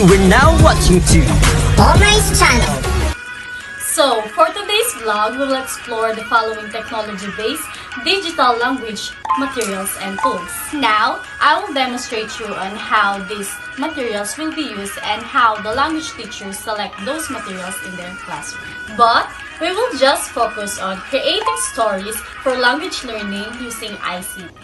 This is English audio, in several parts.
are now watching to Nice channel. So, for today's vlog, we will explore the following technology-based digital language materials and tools. Now, I will demonstrate you on how these materials will be used and how the language teachers select those materials in their classroom. But, we will just focus on creating stories for language learning using ICT.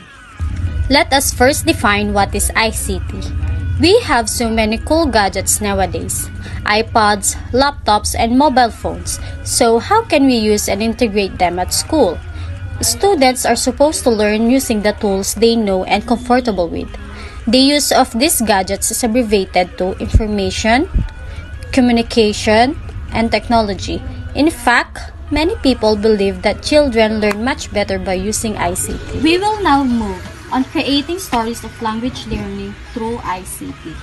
Let us first define what is ICT. We have so many cool gadgets nowadays, iPods, laptops, and mobile phones. So how can we use and integrate them at school? Students are supposed to learn using the tools they know and comfortable with. The use of these gadgets is abbreviated to information, communication, and technology. In fact, many people believe that children learn much better by using ICT. We will now move on creating stories of language learning through ICT.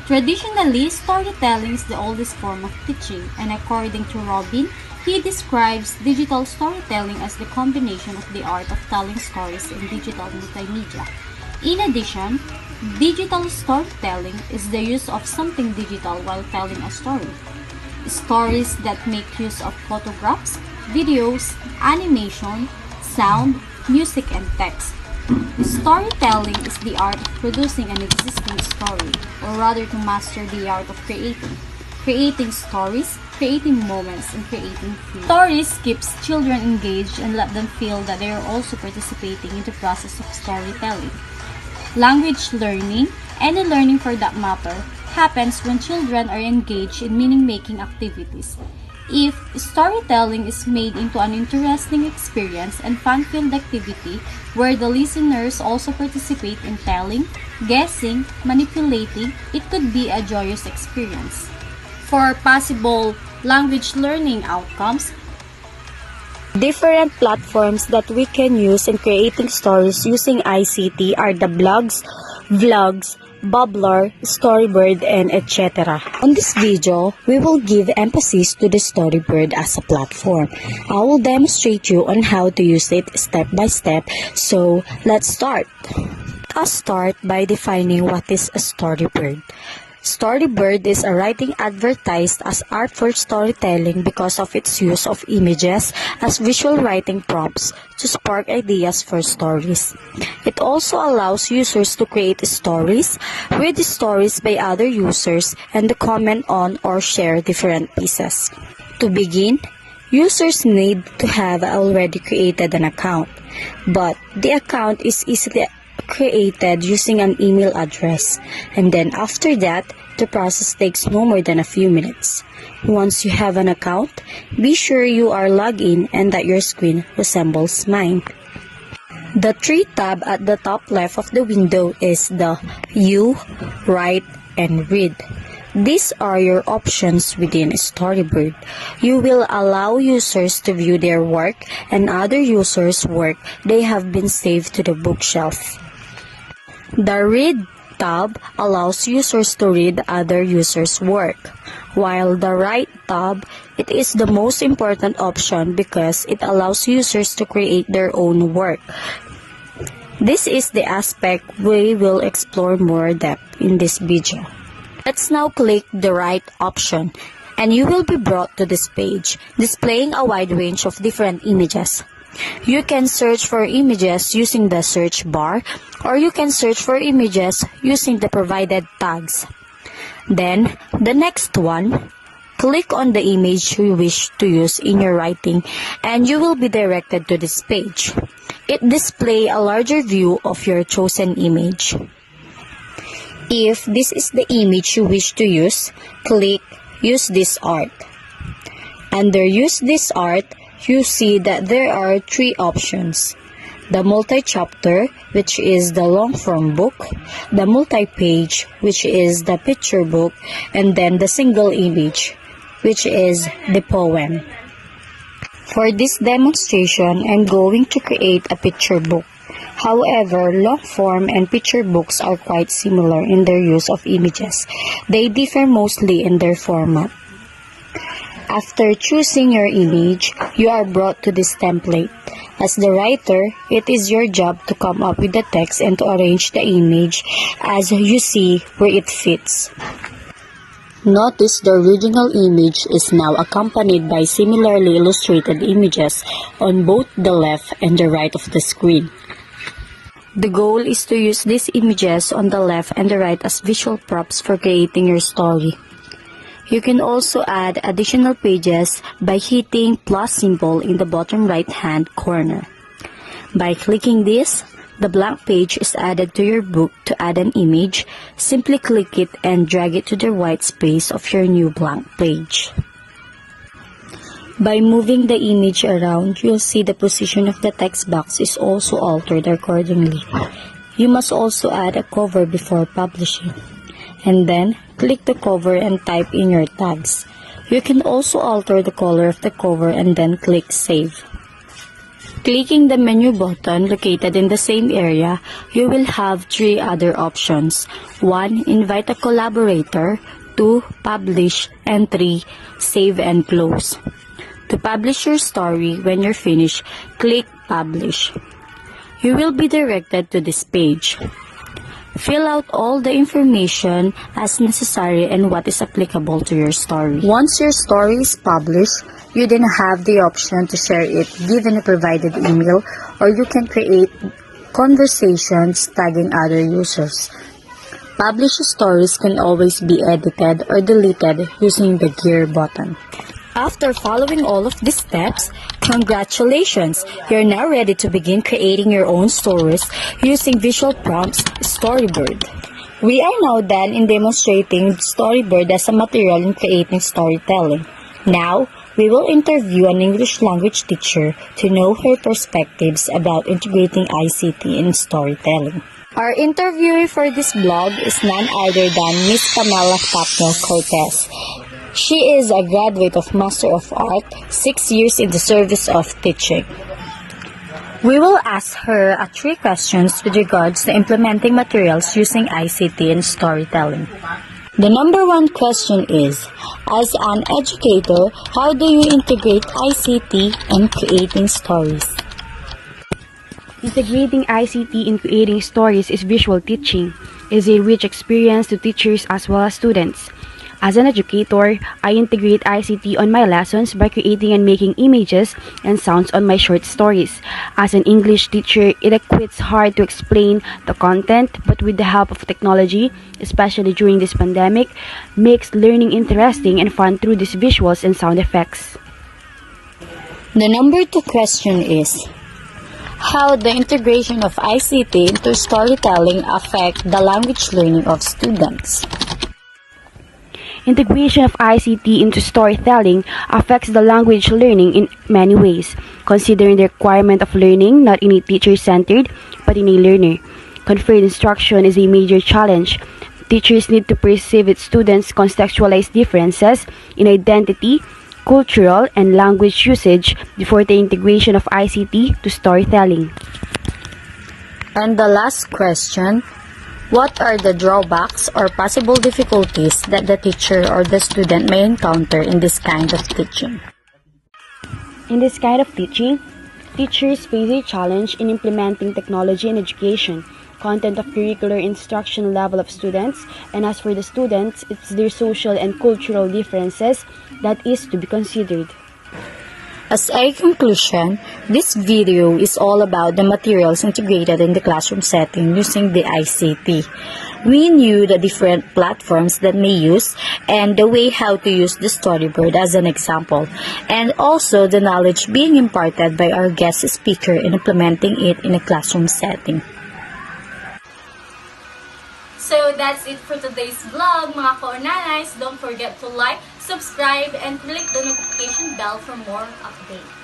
Traditionally, storytelling is the oldest form of teaching, and according to Robin, he describes digital storytelling as the combination of the art of telling stories in digital multimedia. In addition, digital storytelling is the use of something digital while telling a story. Stories that make use of photographs, videos, animation, sound, music, and text. Storytelling is the art of producing an existing story, or rather to master the art of creating stories, creating moments, and creating feelings. Stories keeps children engaged and let them feel that they are also participating in the process of storytelling. Language learning, any learning for that matter, happens when children are engaged in meaning-making activities. If storytelling is made into an interesting experience and fun-filled activity where the listeners also participate in telling, guessing, manipulating, it could be a joyous experience. For possible language learning outcomes, different platforms that we can use in creating stories using ICT are the blogs, vlogs, Bubbler, Storyboard, and etc. On this video, we will give emphasis to the Storyboard as a platform. I will demonstrate you on how to use it step by step, so let's start. Let's start by defining what is a storyboard. Storyboard is a writing advertised as art for storytelling because of its use of images as visual writing prompts to spark ideas for stories. It also allows users to create stories, read stories by other users, and to comment on or share different pieces. To begin, users need to have already created an account, but the account is easily created using an email address, and then after that, the process takes no more than a few minutes. Once you have an account, be sure you are logged in and that your screen resembles mine. The three tabs at the top left of the window is the View, Write, and Read. These are your options within Storyboard. You will allow users to view their work and other users' work they have been saved to the bookshelf. The Read tab allows users to read other users' work, while the Write tab, it is the most important option because it allows users to create their own work. This is the aspect we will explore more depth in this video. Let's now click the Write option, and you will be brought to this page, displaying a wide range of different images. You can search for images using the search bar, or you can search for images using the provided tags. Then, the next one, click on the image you wish to use in your writing, and you will be directed to this page. It displays a larger view of your chosen image. If this is the image you wish to use, click Use this art. Under Use this art, you see that there are three options: the multi-chapter, which is the long-form book, the multi-page, which is the picture book, and then the single image, which is the poem. For this demonstration, I'm going to create a picture book. However, long-form and picture books are quite similar in their use of images. They differ mostly in their format. After choosing your image, you are brought to this template. As the writer, it is your job to come up with the text and to arrange the image as you see where it fits. Notice the original image is now accompanied by similarly illustrated images on both the left and the right of the screen. The goal is to use these images on the left and the right as visual props for creating your story. You can also add additional pages by hitting plus symbol in the bottom right-hand corner. By clicking this, the blank page is added to your book. To add an image, simply click it and drag it to the white space of your new blank page. By moving the image around, you'll see the position of the text box is also altered accordingly. You must also add a cover before publishing. And then, click the cover and type in your tags. You can also alter the color of the cover and then click Save. Clicking the menu button located in the same area, you will have 3 other options. 1. Invite a collaborator. 2. Publish. And 3. Save and close. To publish your story, when you're finished, click Publish. You will be directed to this page. Fill out all the information as necessary and what is applicable to your story. Once your story is published, you then have the option to share it given a provided email, or you can create conversations tagging other users. Published stories can always be edited or deleted using the gear button. After following all of these steps, congratulations! You're now ready to begin creating your own stories using visual prompts Storyboard. We are now done in demonstrating Storyboard as a material in creating storytelling. Now, we will interview an English language teacher to know her perspectives about integrating ICT in storytelling. Our interviewee for this blog is none other than Miss Pamela Tapno Cortez. She is a graduate of Master of Art, 6 years in the service of teaching. We will ask her 3 questions with regards to implementing materials using ICT in storytelling. The number 1 question is, as an educator, how do you integrate ICT in creating stories? Integrating ICT in creating stories is visual teaching. It is a rich experience to teachers as well as students. As an educator, I integrate ICT on my lessons by creating and making images and sounds on my short stories. As an English teacher, it equates hard to explain the content, but with the help of technology, especially during this pandemic, makes learning interesting and fun through these visuals and sound effects. The number 2 question is, how the integration of ICT into storytelling affect the language learning of students? Integration of ICT into storytelling affects the language learning in many ways, considering the requirement of learning not in a teacher-centered, but in a learner. Conferred instruction is a major challenge. Teachers need to perceive its students' contextualize differences in identity, cultural, and language usage before the integration of ICT to storytelling. And the last question, what are the drawbacks or possible difficulties that the teacher or the student may encounter in this kind of teaching? In this kind of teaching, teachers face a challenge in implementing technology in education, content of curricular instruction level of students, and as for the students, it's their social and cultural differences that is to be considered. As a conclusion, this video is all about the materials integrated in the classroom setting using the ICT. We knew the different platforms that may use and the way how to use the storyboard as an example, and also the knowledge being imparted by our guest speaker in implementing it in a classroom setting. So that's it for today's vlog, mga ka-Onanays. Don't forget to like, subscribe, and click the notification bell for more updates.